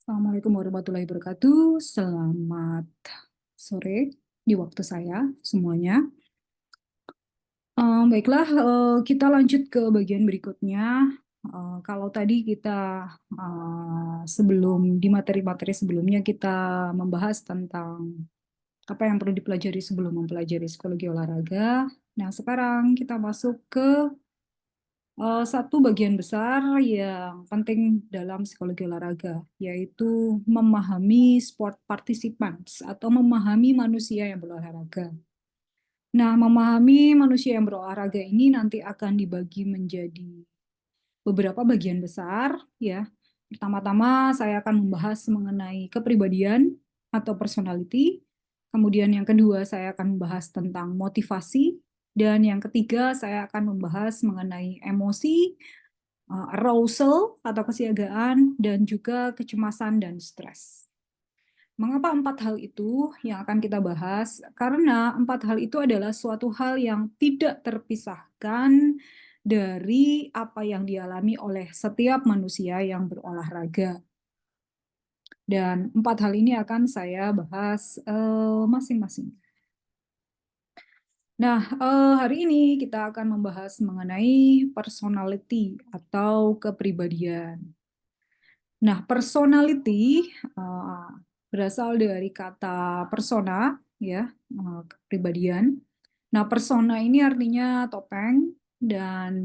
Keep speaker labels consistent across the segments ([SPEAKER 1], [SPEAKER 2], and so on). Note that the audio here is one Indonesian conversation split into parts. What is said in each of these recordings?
[SPEAKER 1] Assalamualaikum warahmatullahi wabarakatuh. Selamat sore di waktu saya semuanya. Baiklah, kita lanjut ke bagian berikutnya. Kalau tadi kita sebelum di materi-materi sebelumnya kita membahas tentang apa yang perlu dipelajari sebelum mempelajari psikologi olahraga. Nah, sekarang kita masuk ke satu bagian besar yang penting dalam psikologi olahraga, yaitu memahami sport participants atau memahami manusia yang berolahraga. Nah, memahami manusia yang berolahraga ini nanti akan dibagi menjadi beberapa bagian besar, ya. Pertama-tama saya akan membahas mengenai kepribadian atau personality. Kemudian yang kedua saya akan membahas tentang motivasi. Dan yang ketiga saya akan membahas mengenai emosi, arousal atau kesiagaan, dan juga kecemasan dan stres. Mengapa empat hal itu yang akan kita bahas? Karena empat hal itu adalah suatu hal yang tidak terpisahkan dari apa yang dialami oleh setiap manusia yang berolahraga. Dan empat hal ini akan saya bahas masing-masing. Nah, hari ini kita akan membahas mengenai personality atau kepribadian. Nah, personality berasal dari kata persona, ya, kepribadian. Nah, persona ini artinya topeng, dan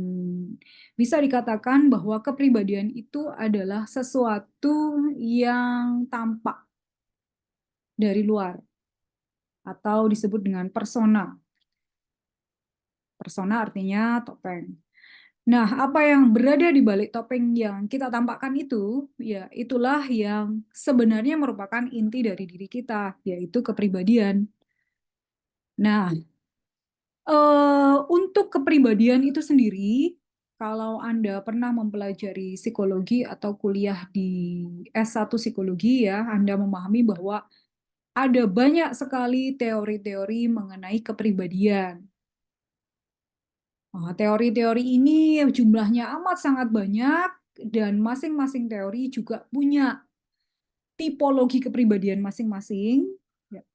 [SPEAKER 1] bisa dikatakan bahwa kepribadian itu adalah sesuatu yang tampak dari luar, atau disebut dengan persona. Persona artinya topeng. Nah, apa yang berada di balik topeng yang kita tampakkan itu, ya itulah yang sebenarnya merupakan inti dari diri kita, yaitu kepribadian. Nah, untuk kepribadian itu sendiri, kalau Anda pernah mempelajari psikologi atau kuliah di S1 psikologi, ya, Anda memahami bahwa ada banyak sekali teori-teori mengenai kepribadian. Teori-teori ini jumlahnya amat sangat banyak, dan masing-masing teori juga punya tipologi kepribadian masing-masing. Ya.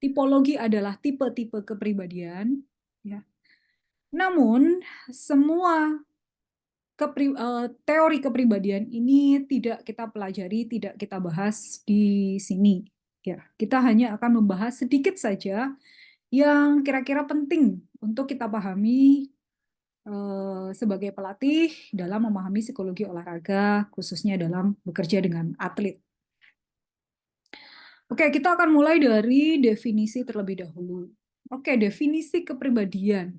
[SPEAKER 1] Tipologi adalah tipe-tipe kepribadian. Ya. Namun, semua teori kepribadian ini tidak kita pelajari, tidak kita bahas di sini. Ya, kita hanya akan membahas sedikit saja yang kira-kira penting untuk kita pahami sebagai pelatih dalam memahami psikologi olahraga, khususnya dalam bekerja dengan atlet. Oke, kita akan mulai dari definisi terlebih dahulu. Oke, definisi kepribadian.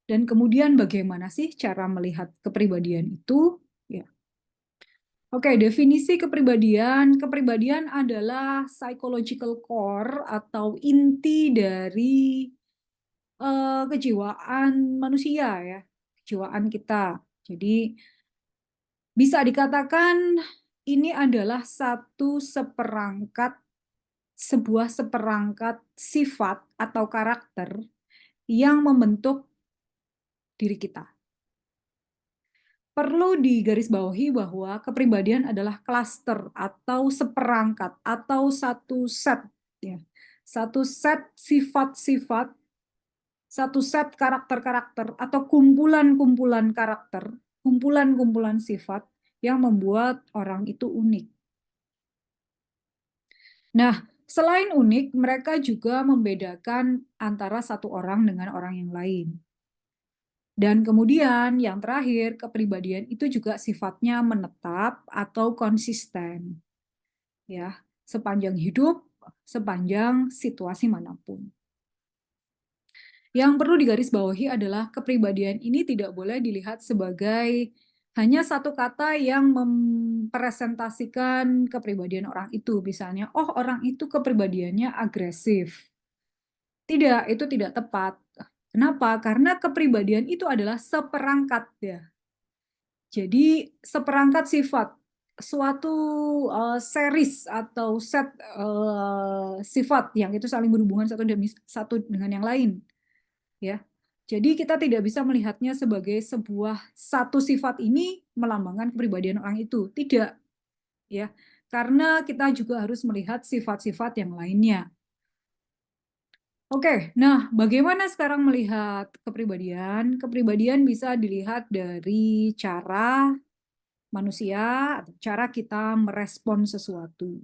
[SPEAKER 1] Dan kemudian bagaimana sih cara melihat kepribadian itu? Ya. Oke, definisi kepribadian. Kepribadian adalah psychological core atau inti dari kejiwaan manusia, ya, kejiwaan kita. Jadi bisa dikatakan ini adalah sebuah seperangkat sifat atau karakter yang membentuk diri kita. Perlu digarisbawahi bahwa kepribadian adalah klaster atau seperangkat atau satu set, ya. Satu set sifat-sifat, satu set karakter-karakter atau kumpulan-kumpulan karakter, kumpulan-kumpulan sifat yang membuat orang itu unik. Nah, selain unik, mereka juga membedakan antara satu orang dengan orang yang lain. Dan kemudian yang terakhir, kepribadian itu juga sifatnya menetap atau konsisten, ya, sepanjang hidup, sepanjang situasi manapun. Yang perlu digarisbawahi adalah kepribadian ini tidak boleh dilihat sebagai hanya satu kata yang mempresentasikan kepribadian orang itu. Misalnya, oh, orang itu kepribadiannya agresif. Tidak, itu tidak tepat. Kenapa? Karena kepribadian itu adalah seperangkat, ya. Jadi seperangkat sifat, suatu series atau set sifat yang itu saling berhubungan satu dengan yang lain, ya. Jadi kita tidak bisa melihatnya sebagai satu sifat ini melambangkan kepribadian orang itu, tidak, ya. karena kita juga harus melihat sifat-sifat yang lainnya. Oke, nah bagaimana sekarang melihat kepribadian? Kepribadian bisa dilihat dari cara manusia atau cara kita merespon sesuatu.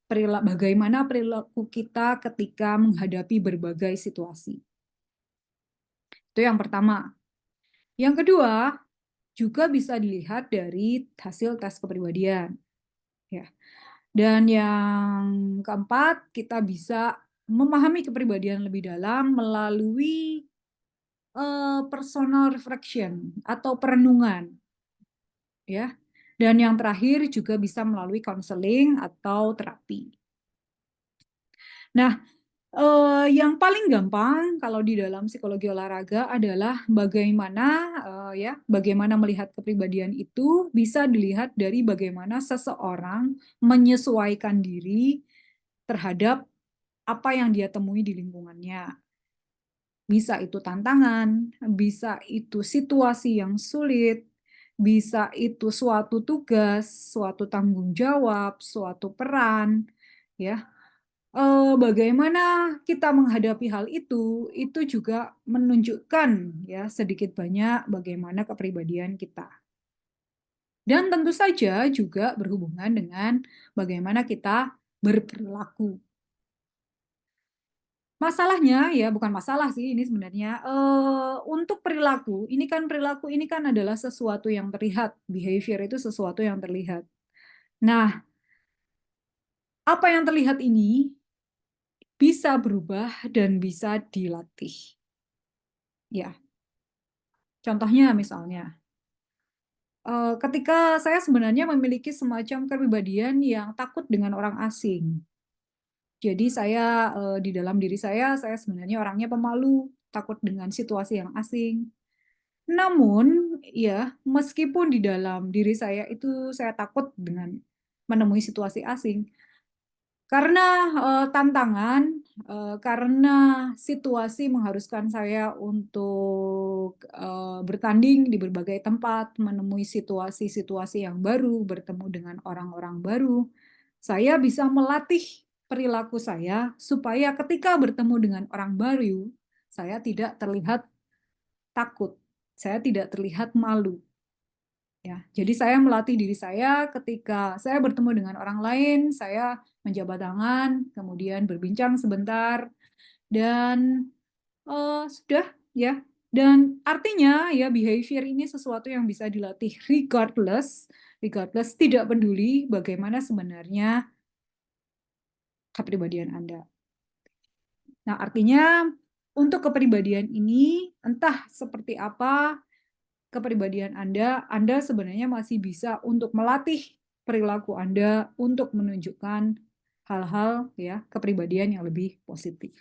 [SPEAKER 1] Bagaimana perilaku kita ketika menghadapi berbagai situasi. Itu yang pertama. Yang kedua, juga bisa dilihat dari hasil tes kepribadian. Ya. Dan yang keempat, kita bisa memahami kepribadian lebih dalam melalui personal reflection atau perenungan. Ya. Dan yang terakhir juga bisa melalui konseling atau terapi. Nah, yang paling gampang kalau di dalam psikologi olahraga adalah bagaimana melihat kepribadian itu bisa dilihat dari bagaimana seseorang menyesuaikan diri terhadap apa yang dia temui di lingkungannya. Bisa itu tantangan, bisa itu situasi yang sulit, bisa itu suatu tugas, suatu tanggung jawab, suatu peran, ya. Bagaimana kita menghadapi hal itu juga menunjukkan ya sedikit banyak bagaimana kepribadian kita. Dan tentu saja juga berhubungan dengan bagaimana kita berperilaku. Masalahnya ya bukan masalah sih ini sebenarnya untuk perilaku ini kan adalah sesuatu yang terlihat, behavior itu sesuatu yang terlihat. Nah, apa yang terlihat ini bisa berubah dan bisa dilatih. Ya, contohnya misalnya, ketika saya sebenarnya memiliki semacam kepribadian yang takut dengan orang asing. Jadi saya di dalam diri saya sebenarnya orangnya pemalu, takut dengan situasi yang asing. Namun, ya, meskipun di dalam diri saya itu saya takut dengan menemui situasi asing, karena tantangan, karena situasi mengharuskan saya untuk bertanding di berbagai tempat, menemui situasi-situasi yang baru, bertemu dengan orang-orang baru, saya bisa melatih perilaku saya supaya ketika bertemu dengan orang baru, saya tidak terlihat takut, saya tidak terlihat malu. Ya, jadi saya melatih diri saya ketika saya bertemu dengan orang lain, saya menjabat tangan, kemudian berbincang sebentar, dan sudah ya. Dan artinya ya behavior ini sesuatu yang bisa dilatih regardless tidak peduli bagaimana sebenarnya kepribadian Anda. Nah, artinya untuk kepribadian ini entah seperti apa kepribadian Anda sebenarnya masih bisa untuk melatih perilaku Anda untuk menunjukkan hal-hal ya kepribadian yang lebih positif.